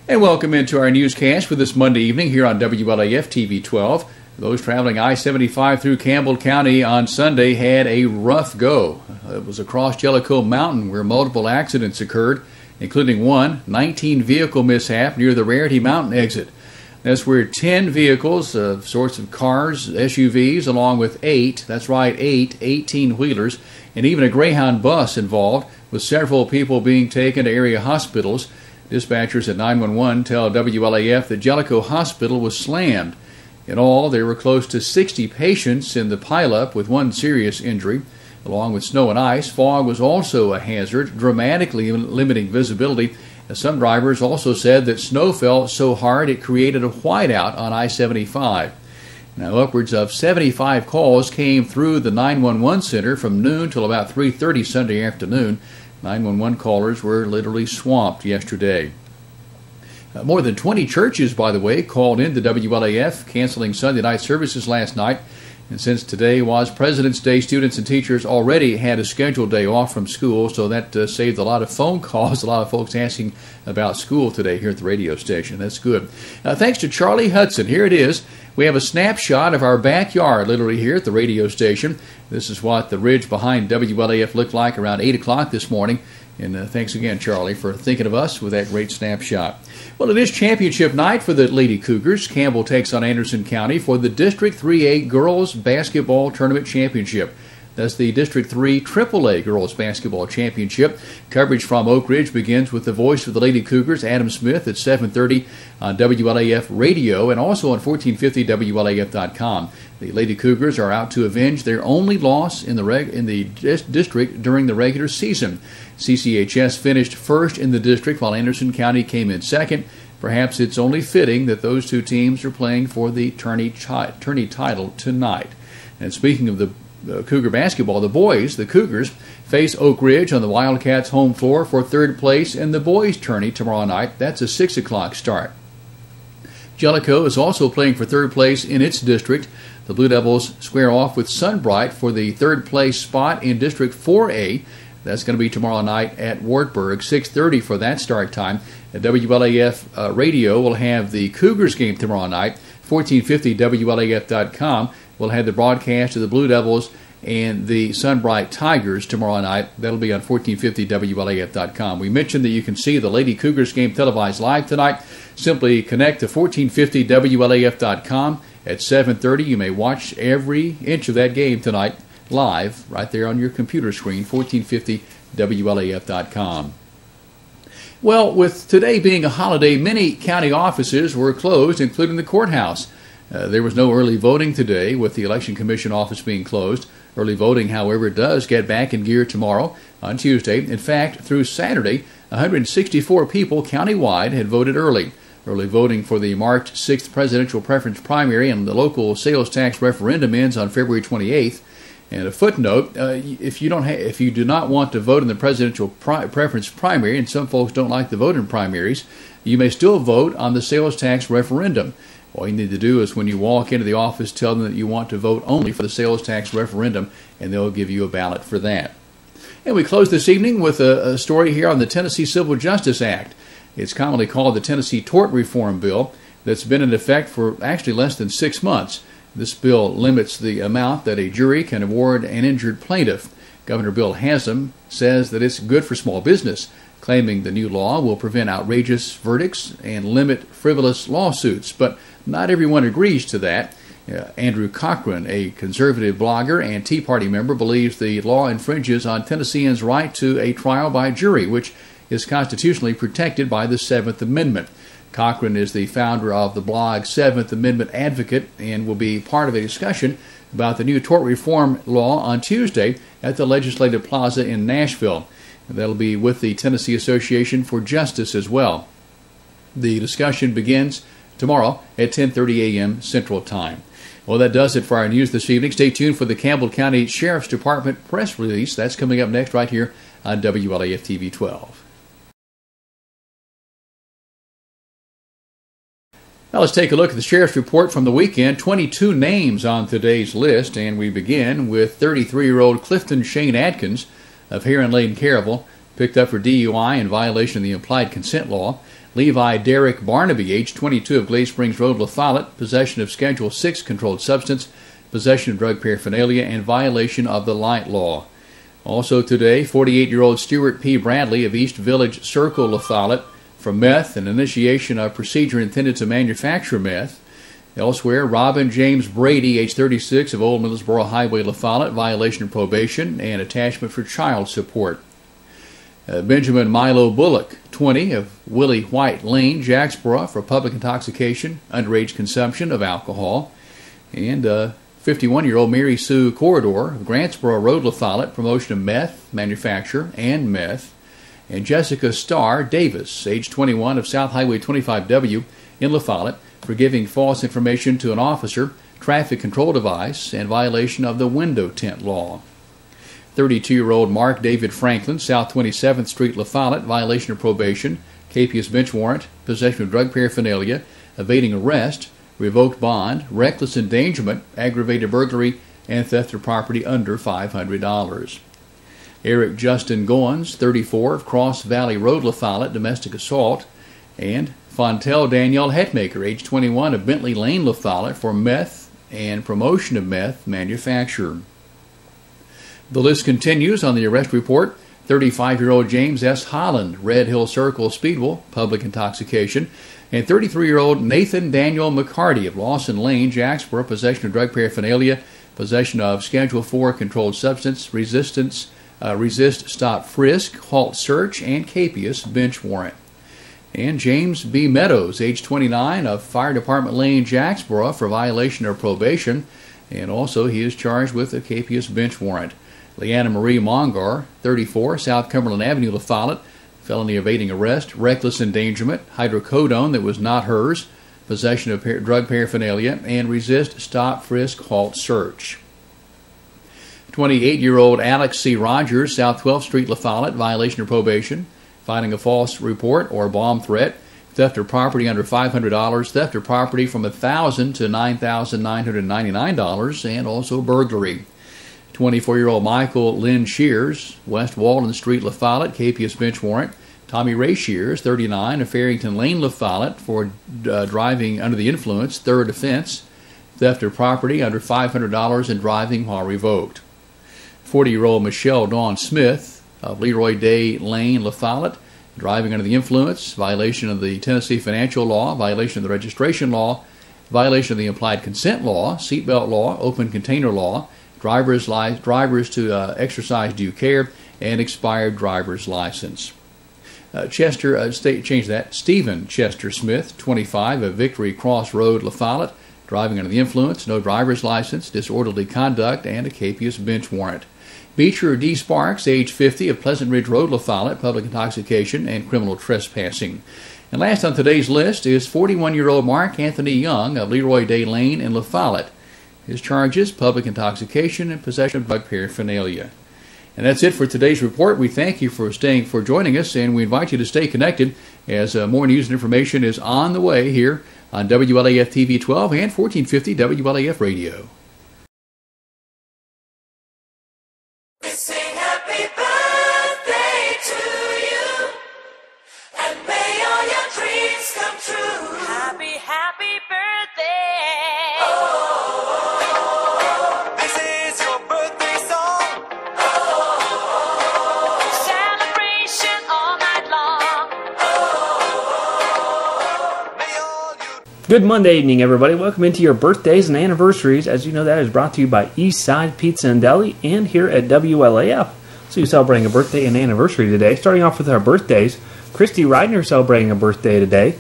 And welcome into our newscast for this Monday evening here on WLAF TV 12. Those traveling I-75 through Campbell County on Sunday had a rough go. It was across Jellicoe Mountain where multiple accidents occurred, including one 19-vehicle mishap near the Rarity Mountain exit. That's where 10 vehicles of sorts of cars, SUVs, along with 8 18-wheelers, and even a Greyhound bus involved, with several people being taken to area hospitals. Dispatchers at 911 tell WLAF that Jellicoe Hospital was slammed. In all, there were close to 60 patients in the pileup with one serious injury. Along with snow and ice, fog was also a hazard, dramatically limiting visibility. Some drivers also said that snow fell so hard it created a whiteout on I-75. Now, upwards of 75 calls came through the 911 center from noon till about 3:30 Sunday afternoon. 911 callers were literally swamped yesterday. More than 20 churches, by the way, called in to WLAF, canceling Sunday night services last night. And since today was President's Day, students and teachers already had a scheduled day off from school, so that saved a lot of phone calls, a lot of folks asking about school today here at the radio station. That's good. Thanks to Charlie Hudson. Here it is. We have a snapshot of our backyard, literally here at the radio station. This is what the ridge behind WLAF looked like around 8 o'clock this morning. And thanks again, Charlie, for thinking of us with that great snapshot. Well, it is championship night for the Lady Cougars. Campbell takes on Anderson County for the District 3A Girls Basketball Tournament Championship. That's the District 3 AAA Girls Basketball Championship. Coverage from Oak Ridge begins with the voice of the Lady Cougars, Adam Smith, at 7:30 on WLAF Radio and also on 1450WLAF.com. The Lady Cougars are out to avenge their only loss in the district during the regular season. CCHS finished first in the district while Anderson County came in second. Perhaps it's only fitting that those two teams are playing for the tourney title tonight. And speaking of the Cougar basketball, the boys, the Cougars, face Oak Ridge on the Wildcats' home floor for third place in the boys' tourney tomorrow night. That's a 6 o'clock start. Jellicoe is also playing for third place in its district. The Blue Devils square off with Sunbright for the third place spot in District 4A. That's going to be tomorrow night at Wartburg, 6:30 for that start time. WLAF Radio will have the Cougars game tomorrow night. 1450WLAF.com will have the broadcast of the Blue Devils and the Sunbright Tigers tomorrow night. That'll be on 1450WLAF.com. We mentioned that you can see the Lady Cougars game televised live tonight. Simply connect to 1450WLAF.com at 7:30. You may watch every inch of that game tonight live right there on your computer screen, 1450WLAF.com. Well, with today being a holiday, many county offices were closed, including the courthouse. There was no early voting today, with the Election Commission office being closed. Early voting, however, does get back in gear tomorrow on Tuesday. In fact, through Saturday, 164 people countywide had voted early. Early voting for the March 6th presidential preference primary and the local sales tax referendum ends on February 28th. And a footnote, if you do not want to vote in the presidential preference primary, and some folks don't like to vote in primaries, you may still vote on the sales tax referendum. All you need to do is when you walk into the office, tell them that you want to vote only for the sales tax referendum, and they'll give you a ballot for that. And we close this evening with a story here on the Tennessee Civil Justice Act. It's commonly called the Tennessee Tort Reform Bill that's been in effect for actually less than 6 months. This bill limits the amount that a jury can award an injured plaintiff. Governor Bill Haslam says that it's good for small business, claiming the new law will prevent outrageous verdicts and limit frivolous lawsuits. But not everyone agrees to that. Andrew Cochran, a conservative blogger and Tea Party member, believes the law infringes on Tennesseans' right to a trial by jury, which is constitutionally protected by the 7th Amendment. Cochran is the founder of the blog 7th Amendment Advocate and will be part of a discussion about the new tort reform law on Tuesday at the Legislative Plaza in Nashville. That'll be with the Tennessee Association for Justice as well. The discussion begins tomorrow at 10:30 a.m. Central Time. Well, that does it for our news this evening. Stay tuned for the Campbell County Sheriff's Department press release. That's coming up next right here on WLAF TV 12. Now let's take a look at the sheriff's report from the weekend. 22 names on today's list, and we begin with 33-year-old Clifton Shane Atkins of Heron Lane, Caryville. picked up for DUI in violation of the implied consent law. Levi Derek Barnaby, age 22, of Glade Springs Road, La Follette, possession of Schedule 6 controlled substance, possession of drug paraphernalia, and violation of the light law. Also today, 48-year-old Stuart P. Bradley of East Village Circle, La Follette, for meth and initiation of procedure intended to manufacture meth. Elsewhere, Robin James Brady, age 36, of Old Middlesboro Highway, La Follette, violation of probation and attachment for child support. Benjamin Milo Bullock, 20, of Willie White Lane, Jacksboro, for public intoxication, underage consumption of alcohol. And 51-year-old Mary Sue Corridor of Grantsboro Road, La Follette, promotion of meth, manufacture, and meth. And Jessica Starr Davis, age 21, of South Highway 25W in La Follette, for giving false information to an officer, traffic control device, and violation of the window tint law. 32-year-old Mark David Franklin, South 27th Street, La Follette, violation of probation, capious bench warrant, possession of drug paraphernalia, evading arrest, revoked bond, reckless endangerment, aggravated burglary, and theft of property under $500. Eric Justin Goins, 34, of Cross Valley Road, La Follette, domestic assault, and Fontel Danielle Hetmaker, age 21, of Bentley Lane, La Follette, for meth and promotion of meth manufacture. The list continues on the arrest report. 35-year-old James S. Holland, Red Hill Circle, Speedwell, public intoxication, and 33-year-old Nathan Daniel McCarty of Lawson Lane, Jacksboro, possession of drug paraphernalia, possession of Schedule 4 controlled substance, resist, stop, frisk, halt, search, and capious bench warrant. And James B. Meadows, age 29, of Fire Department Lane, Jacksboro, for violation of probation, and also he is charged with a capious bench warrant. Leanna Marie Mongar, 34, South Cumberland Avenue, La Follette, felony evading arrest, reckless endangerment, hydrocodone that was not hers, possession of drug paraphernalia, and resist, stop, frisk, halt, search. 28-year-old Alex C. Rogers, South 12th Street, La Follette, violation of probation, filing a false report or bomb threat, theft of property under $500, theft of property from $1,000 to $9,999, and also burglary. 24-year-old Michael Lynn Shears, West Walden Street, La Follette, capious bench warrant. Tommy Ray Shears, 39, of Farrington Lane, La Follette, for driving under the influence, third offense, theft of property under $500 and driving while revoked. 40-year-old Michelle Dawn Smith of Leroy Day Lane, La Follette, driving under the influence, violation of the Tennessee financial law, violation of the registration law, violation of the implied consent law, seatbelt law, open container law, drivers to exercise due care, and expired driver's license. Stephen Chester Smith, 25, of Victory Cross Road, La Follette, driving under the influence, no driver's license, disorderly conduct, and a capious bench warrant. Beecher D. Sparks, age 50, of Pleasant Ridge Road, La Follette, public intoxication and criminal trespassing. And last on today's list is 41-year-old Mark Anthony Young of Leroy Day Lane in La Follette. His charges, public intoxication and possession of drug paraphernalia. And that's it for today's report. We thank you for joining us, and we invite you to stay connected as more news and information is on the way here on WLAF TV 12 and 1450 WLAF Radio. We sing happy birthday to you, and may all your dreams come true. Happy, happy birthday. Oh, this is your birthday song. Oh, celebration all night long. Oh, may all you... Good Monday evening, everybody. Welcome into your birthdays and anniversaries. As you know, that is brought to you by Eastside Pizza and Deli and here at WLAF. So you're celebrating a birthday and anniversary today. Starting off with our birthdays, Christy Reidner celebrating a birthday today.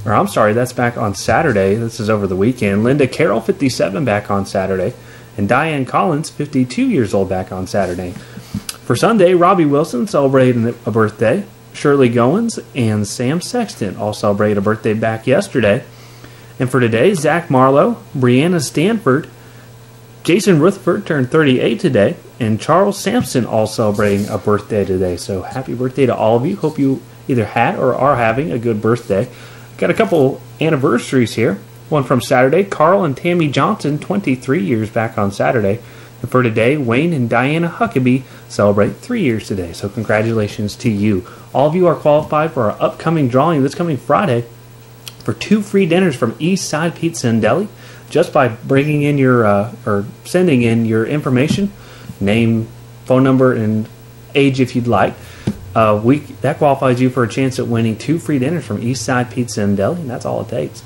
Or I'm sorry, that's back on Saturday. This is over the weekend. Linda Carroll, 57, back on Saturday. And Diane Collins, 52 years old, back on Saturday. For Sunday, Robbie Wilson celebrating a birthday. Shirley Goins and Sam Sexton all celebrated a birthday back yesterday. And for today, Zach Marlowe, Brianna Stanford, Jason Rutherford turned 38 today, and Charles Sampson all celebrating a birthday today. So happy birthday to all of you. Hope you either had or are having a good birthday. Got a couple anniversaries here. One from Saturday, Carl and Tammy Johnson, 23 years back on Saturday. And for today, Wayne and Diana Huckabee celebrate 3 years today. So congratulations to you. All of you are qualified for our upcoming drawing this coming Friday for 2 free dinners from East Side Pizza and Deli, just by bringing in your or sending in your information, name, phone number, and age if you'd like. That qualifies you for a chance at winning 2 free dinners from East Side Pizza and Deli, and that's all it takes.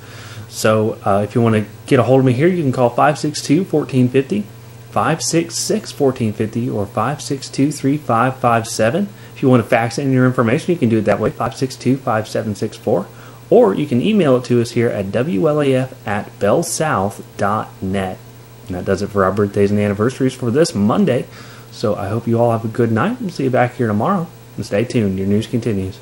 So if you want to get a hold of me here, you can call 562-1450, 566-1450, or 562-3557. If you want to fax in your information, you can do it that way, 562-5764. Or you can email it to us here at WLAF@bellsouth.net. And that does it for our birthdays and anniversaries for this Monday. So I hope you all have a good night. We'll see you back here tomorrow. And stay tuned. Your news continues.